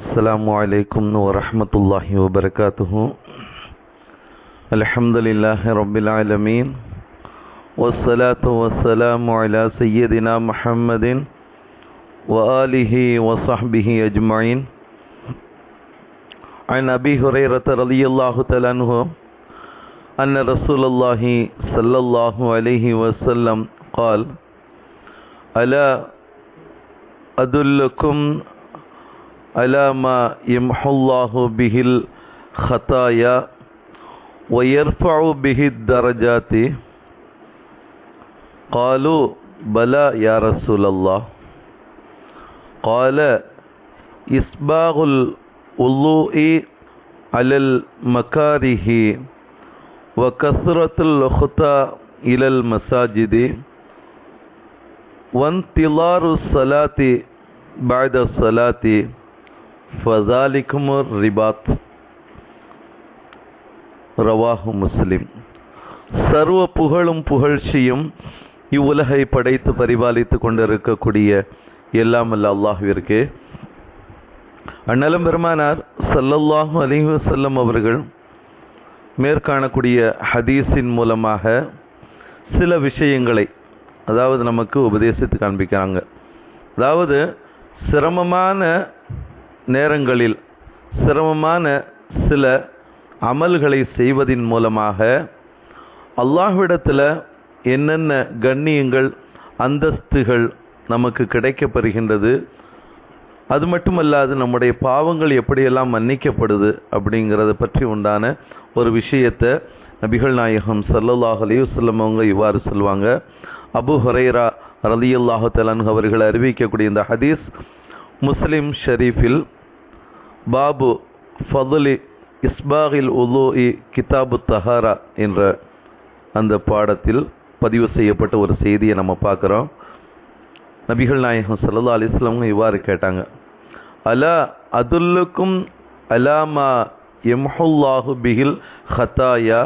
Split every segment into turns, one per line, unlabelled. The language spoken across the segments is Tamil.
السلام عليكم ورحمة الله وبركاته. الحمد لله رب العالمين والصلاة والسلام على سيدنا محمد وآله وصحبه أجمعين. عن أبي هريرة رضي الله تعالى عنه أن رسول الله صلى الله عليه وسلم قال: ألا أدلكم على ما يمحو الله به الخطايا ويرفع به الدرجات؟ قالوا: بلى يا رسول الله. قال: إسباغ الوضوء على المكاره وكثرة الخطى إلى المساجد وانتظار الصلاة بعد الصلاة فذلكم الرباط. ரவாஹு முஸ்லிம். சர்வ புகழும் புகழ்ச்சியும் இவ்வுலகை படைத்து பரிபாலித்து கொண்டிருக்கக்கூடிய எல்லாம் அல்ல அல்லாஹ்விற்கு. அண்ணலும் பெருமானார் ஸல்லல்லாஹு அலைஹி வஸல்லம் அவர்கள் மேற்காணக்கூடிய ஹதீஸின் மூலமாக சில விஷயங்களை நமக்கு உபதேசித்து காண்பிக்கிறாங்க. அதாவது சிரமமான நேரங்களில் சிரமமான சில அமல்களை செய்வதின் மூலமாக அல்லாஹ்விடத்தில் என்னென்ன கண்ணியங்கள் அந்தஸ்துகள் நமக்கு கிடைக்கப்பெறுகின்றது, அது மட்டுமல்லாது நம்முடைய பாவங்கள் எப்படியெல்லாம் மன்னிக்கப்படுது அப்படிங்கிறத பற்றி உண்டான ஒரு விஷயத்தை நபிகள் நாயகம் ஸல்லல்லாஹு அலைஹி வஸல்லம் அவங்க இவ்வாறு சொல்லுவாங்க. அபூ ஹுரைரா ரலியல்லாஹு தஆலா அன்ஹு அவர்கள் அறிவிக்கக்கூடிய இந்த ஹதீஸ் முஸ்லிம் ஷரீஃபில் பாபு ஃபதுலி இஸ்பாகில் உலூஇ கிதாபு தஹாரா என்ற அந்த பாடத்தில் பதிவு செய்யப்பட்ட ஒரு செய்தியை நம்ம பார்க்குறோம். நபிகள் நாயகம் ஸல்லல்லாஹு அலைஹி வஸல்லம் இவ்வாறு கேட்டாங்க: அலா அதுல்லுக்கும் அலாமா யம்ஹுல்லாஹு பிஹில் ஹதாயா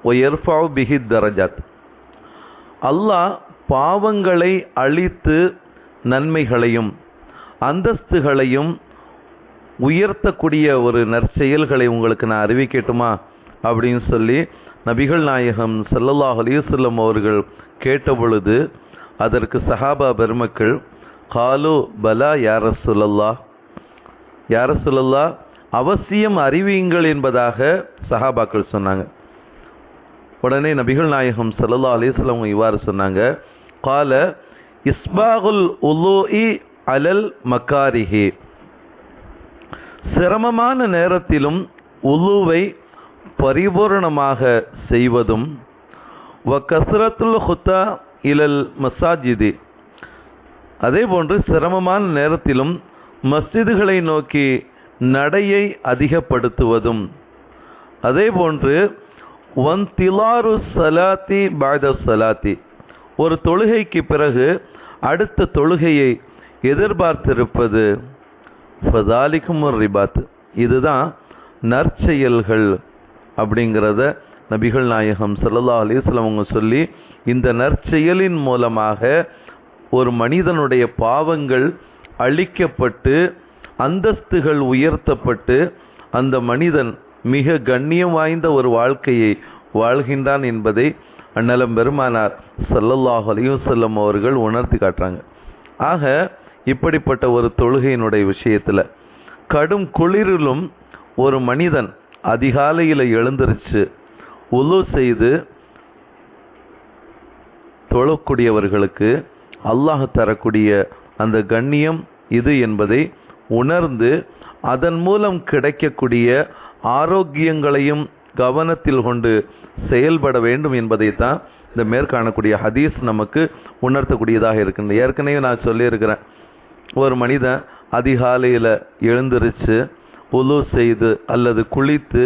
வ யர்ஃபஉ பிஹி தரஜாத். அல்லாஹ் பாவங்களை அழித்து நன்மைகளையும் அந்தஸ்துகளையும் உயர்த்தக்கூடிய ஒரு நற்செயல்களை உங்களுக்கு நான் அறிவிக்கட்டுமா அப்படின்னு சொல்லி நபிகள் நாயகம் ஸல்லல்லாஹு அலைஹி வஸல்லம் அவர்கள் கேட்டபொழுது அதற்கு சஹாபா பெருமக்கள் காலு பலா யா ரசூலல்லாஹ், யா ரசூலல்லாஹ் அவசியம் அறிவியுங்கள் என்பதாக சஹாபாக்கள் சொன்னாங்க. உடனே நபிகள் நாயகம் ஸல்லல்லாஹு அலைஹி வஸல்லம் இவ்வாறு சொன்னாங்க: கால இஸ்பாகுல் உலூஇ அலல் மக்காரிஹி. சிரமமான நேரத்திலும் உலுவை பரிபூர்ணமாக செய்வதும், வ கஸ்ரத்துல் ஹுத்தா இலல் மசாஜிதி, அதே போன்று சிரமமான நேரத்திலும் மஸ்ஜிதுகளை நோக்கி நடையை அதிகப்படுத்துவதும், அதே போன்று வந்திலாரு சலாத்தி பாத சலாத்தி, ஒரு தொழுகைக்கு பிறகு அடுத்த தொழுகையை எதிர்பார்த்திருப்பது, ஃபதாலிக்கும் ரிபாத், இதுதான் நற்செயல்கள் அப்படிங்கிறத நபிகள் நாயகம் ஸல்லல்லாஹு அலைஹி வஸல்லம் அவங்க சொல்லி, இந்த நற்செயலின் மூலமாக ஒரு மனிதனுடைய பாவங்கள் அழிக்கப்பட்டு அந்தஸ்துகள் உயர்த்தப்பட்டு அந்த மனிதன் மிக கண்ணியம் வாய்ந்த ஒரு வாழ்க்கையை வாழ்கின்றான் என்பதை அண்ணலம் பெருமானார் ஸல்லல்லாஹு அலைஹி வஸல்லம் அவர்கள் உணர்த்தி காட்டுறாங்க. ஆக இப்படிப்பட்ட ஒரு தொழுகையினுடைய விஷயத்தில் கடும் குளிரிலும் ஒரு மனிதன் அதிகாலையில் எழுந்திருச்சு உலு செய்து தொழக்கூடியவர்களுக்கு அல்லாஹ் தரக்கூடிய அந்த கண்ணியம் இது என்பதை உணர்ந்து அதன் மூலம் கிடைக்கக்கூடிய ஆரோக்கியங்களையும் கவனத்தில் கொண்டு செயல்பட வேண்டும் என்பதைத்தான் இந்த மேற்காணக்கூடிய ஹதீஸ் நமக்கு உணர்த்தக்கூடியதாக இருக்கின்றது. ஏற்கனவே நான் சொல்லியிருக்கிறேன், ஒரு மனிதன் அதிகாலையில் எழுந்திருச்சு உலு செய்து அல்லது குளித்து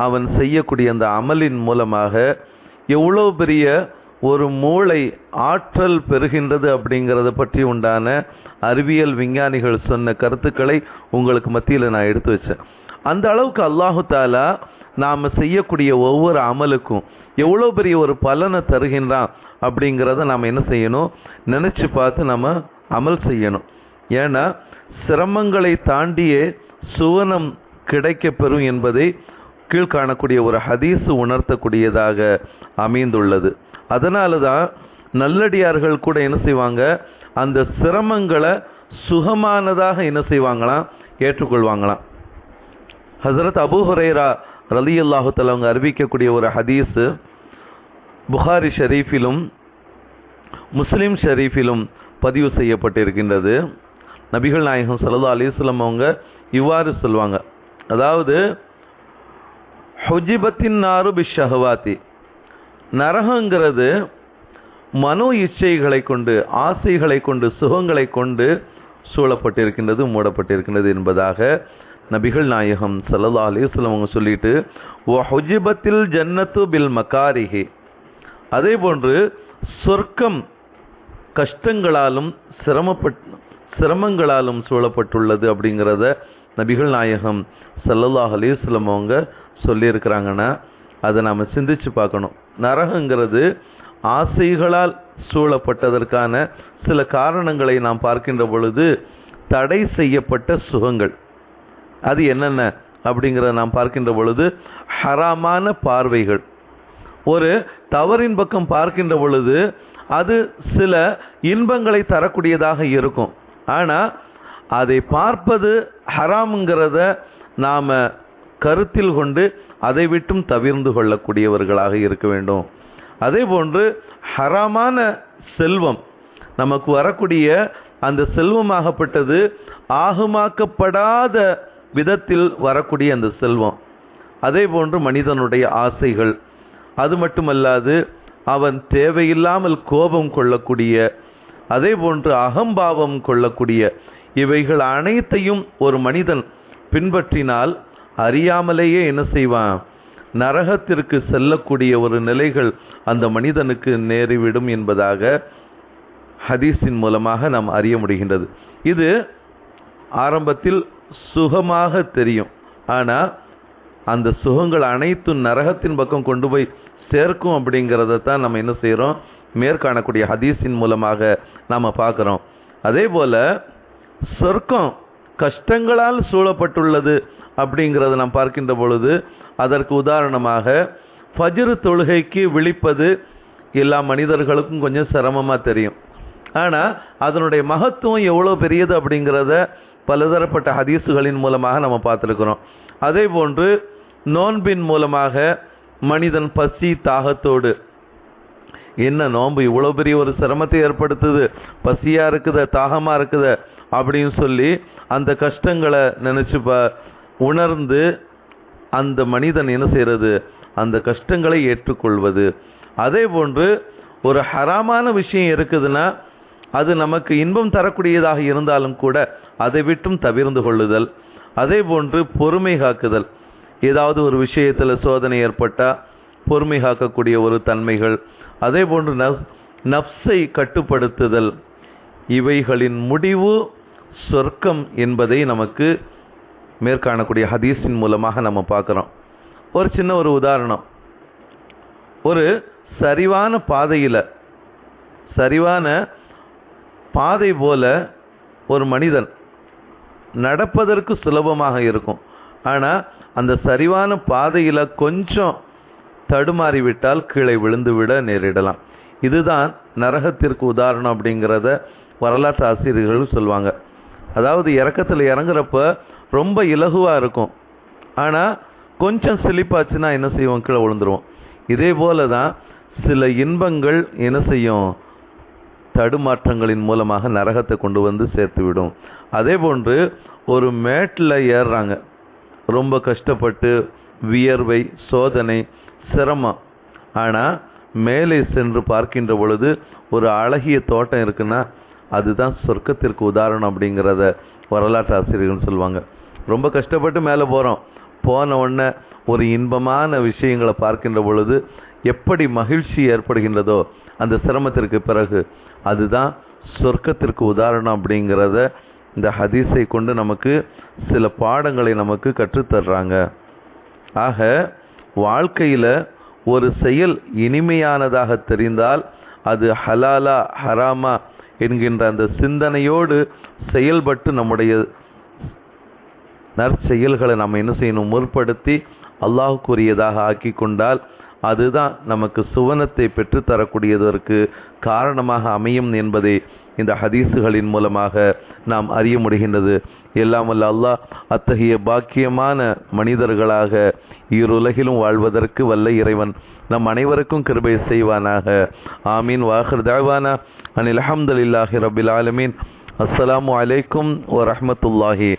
அவன் செய்யக்கூடிய அந்த அமலின் மூலமாக எவ்வளோ பெரிய ஒரு மூளை ஆற்றல் பெறுகின்றது அப்படிங்கிறத பற்றி உண்டான அறிவியல் விஞ்ஞானிகள் சொன்ன கருத்துக்களை உங்களுக்கு மத்தியில் நான் எடுத்து வச்சேன். அந்த அளவுக்கு அல்லாஹு தாலா நாம் செய்யக்கூடிய ஒவ்வொரு அமலுக்கும் எவ்வளோ பெரிய ஒரு பலனை தருகின்றான் அப்படிங்கிறத நாம் என்ன செய்யணும், நினச்சி பார்த்து நம்ம அமல் செய்யணும். ஏன்னா சிரமங்களை தாண்டியே சுவனம் கிடைக்க பெறும் என்பதை கீழ்காணக்கூடிய ஒரு ஹதீஸ் உணர்த்தக்கூடியதாக அமைந்துள்ளது. அதனால தான் நல்லடியார்கள் கூட என்ன செய்வாங்க, அந்த சிரமங்களை சுகமானதாக என்ன செய்வாங்களாம், ஏற்றுக்கொள்வாங்களாம். ஹசரத் அபூ ஹுரைரா ரலியல்லாஹு தஆலா அவங்க அறிவிக்கக்கூடிய ஒரு ஹதீஸ் புகாரி ஷரீஃபிலும் முஸ்லிம் ஷரீஃபிலும் பதிவு செய்யப்பட்டிருக்கின்றது. நபிகள் நாயகம் ஸல்லல்லாஹு அலைஹி வஸல்லம் அவங்க இவ்வாறு சொல்வாங்க, அதாவது ஹுஜிபத்தின் நாரு பிஷ்ஷஹவாத்தி, நரகங்கிறது மனோ இச்சைகளை கொண்டு, ஆசைகளை கொண்டு, சுகங்களை கொண்டு சூழப்பட்டிருக்கின்றது, மூடப்பட்டிருக்கின்றது என்பதாக நபிகள் நாயகம் ஸல்லல்லாஹு அலைஹி வஸல்லம் அவங்க சொல்லிட்டு, வ ஹுஜிபத்தில் ஜன்னத்து பில் மகாரிஹி, அதே போன்று சொர்க்கம் கஷ்டங்களாலும் சிரமங்களாலும் சூழப்பட்டுள்ளது அப்படிங்கிறத நபிகள் நாயகம் ஸல்லல்லாஹு அலைஹி வஸல்லம் அவங்க சொல்லியிருக்கிறாங்கன்னா அதை நாம் சிந்திச்சு பார்க்கணும். நரகங்கிறது ஆசைகளால் சூழப்பட்டதற்கான சில காரணங்களை நாம் பார்க்கின்ற பொழுது தடை செய்யப்பட்ட சுகங்கள் அது என்னென்ன அப்படிங்கிறத நாம் பார்க்கின்ற பொழுது ஹராமான பார்வைகள். ஒரு தவறின் பக்கம் பார்க்கின்ற பொழுது அது சில இன்பங்களை தரக்கூடியதாக இருக்கும், ஆனால் அதை பார்ப்பது ஹராம்ங்கிறத நாம் கருத்தில் கொண்டு அதை விட்டும் தவிர்ந்து கொள்ளக்கூடியவர்களாக இருக்க வேண்டும். அதே போன்று ஹராமான செல்வம் நமக்கு வரக்கூடிய அந்த செல்வமாகப்பட்டது ஆகுமாக்கப்படாத விதத்தில் வரக்கூடிய அந்த செல்வம். அதே போன்று மனிதனுடைய ஆசைகள், அது மட்டுமல்லாது அவன் தேவையில்லாமல் கோபம் கொள்ளக்கூடிய, அதே போன்று அகம்பாவம் கொள்ளக்கூடிய இவைகள் அனைத்தையும் ஒரு மனிதன் பின்பற்றினால் அறியாமலேயே என்ன செய்வான், நரகத்திற்கு செல்லக்கூடிய ஒரு நிலைகள் அந்த மனிதனுக்கு நேரிவிடும் என்பதாக ஹதீஸின் மூலமாக நாம் அறிய முடிகின்றது. இது ஆரம்பத்தில் சுகமாக தெரியும், ஆனால் அந்த சுகங்கள் அனைத்தும் நரகத்தின் பக்கம் கொண்டு போய் சேர்க்கும் அப்படிங்கிறத தான் நம்ம என்ன செய்கிறோம், மேற்காணக்கூடிய ஹதீஸின் மூலமாக நாம் பார்க்குறோம். அதே போல் சொர்க்கம் கஷ்டங்களால் சூழப்பட்டுள்ளது அப்படிங்கிறத நாம் பார்க்கின்ற பொழுது அதற்கு உதாரணமாக ஃபஜ்ர் தொழுகைக்கு விழிப்பது எல்லா மனிதர்களுக்கும் கொஞ்சம் சிரமமாக தெரியும், ஆனால் அதனுடைய மகத்துவம் எவ்வளோ பெரியது அப்படிங்கிறத பலதரப்பட்ட ஹதீஸுகளின் மூலமாக நம்ம பார்த்துருக்குறோம். அதே போன்று நோன்பின் மூலமாக மனிதன் பசி தாகத்தோடு, என்ன நோன்பு இவ்வளோ பெரிய ஒரு சிரமத்தை ஏற்படுத்துது, பசியாக இருக்குது, தாகமாக இருக்குது அப்படின்னு சொல்லி அந்த கஷ்டங்களை நினச்சி உணர்ந்து அந்த மனிதன் என்ன செய்கிறது, அந்த கஷ்டங்களை ஏற்றுக்கொள்வது. அதே போன்று ஒரு ஹராமான விஷயம் இருக்குதுன்னா அது நமக்கு இன்பம் தரக்கூடியதாக இருந்தாலும் கூட அதை விட்டும் தவிர்ந்து கொள்ளுதல். அதே போன்று பொறுமை காக்குதல், ஏதாவது ஒரு விஷயத்தில் சோதனை ஏற்பட்டால் பொறுமை காக்கக்கூடிய ஒரு தன்மைகள். அதே போன்று நஃப்ஸை கட்டுப்படுத்துதல், இவைகளின் முடிவு சொர்க்கம் என்பதை நமக்கு மேற்காணக்கூடிய ஹதீஸின் மூலமாக நம்ம பார்க்குறோம். ஒரு சின்ன ஒரு உதாரணம், ஒரு சரிவான பாதை போல ஒரு மனிதன் நடப்பதற்கு சுலபமாக இருக்கும், ஆனால் அந்த சரிவான பாதையில் கொஞ்சம் தடுமாறிவிட்டால் கீழே விழுந்து விட நேரிடலாம். இதுதான் நரகத்திற்கு உதாரணம் அப்படிங்கிறத வரலாற்று ஆசிரியர்கள் சொல்லுவாங்க. அதாவது இறக்கத்தில் இறங்குறப்ப ரொம்ப இலகுவாக இருக்கும், ஆனால் கொஞ்சம் சிலிப்பாச்சுன்னா என்ன செய்வோம், கீழே விழுந்துருவோம். இதே போல தான் சில இன்பங்கள் என்ன செய்யும், தடுமாற்றங்களின் மூலமாக நரகத்தை கொண்டு வந்து சேர்த்துவிடும். அதே போன்று ஒரு மேட்டில் ஏறுறாங்க, ரொம்ப கஷ்டப்பட்டு வியர்வை, சோதனை, சிரமம், ஆனால் மேலே சென்று பார்க்கின்ற பொழுது ஒரு அழகிய தோட்டம் இருக்குன்னா அதுதான் சொர்க்கத்திற்கு உதாரணம் அப்படிங்கிறத வரலாற்று ஆசிரியர்கள் சொல்லுவாங்க. ரொம்ப கஷ்டப்பட்டு மேலே போன உடனே ஒரு இன்பமான விஷயங்களை பார்க்கின்ற பொழுது எப்படி மகிழ்ச்சி ஏற்படுகின்றதோ அந்த சிரமத்திற்கு பிறகு அதுதான் சொர்க்கத்திற்கு உதாரணம் அப்படிங்கிறத இந்த ஹதீஸை கொண்டு நமக்கு சில பாடங்களை நமக்கு கற்றுத்தர்றாங்க. ஆக வாழ்க்கையில் ஒரு செயல் இனிமையானதாக தெரிந்தால் அது ஹலாலா ஹராமா என்கின்ற அந்த சிந்தனையோடு செயல்பட்டு நற்செயல்களை நம்ம என்ன செய்யணும், முற்படுத்தி அல்லாஹ்வுக்குரியதாக ஆக்கி கொண்டால் அதுதான் நமக்கு சுவனத்தை பெற்றுத்தரக்கூடியதற்கு காரணமாக அமையும் என்பதை இந்த ஹதீஸுகளின் மூலமாக நாம் அறிய முடிகின்றது. எல்லாம் வல்ல அல்லாஹ் அத்தகைய பாக்கியமான மனிதர்களாக இருலகிலும் வாழ்வதற்கு வல்ல இறைவன் நம் அனைவருக்கும் கிருபை செய்வானாக. ஆமீன். வாஹிர் தஅவானா அனில் ஹம்துலில்லாஹி ரப்பில் ஆலமீன். அஸ்ஸலாமு அலைக்கும் வரஹ்மத்துல்லாஹி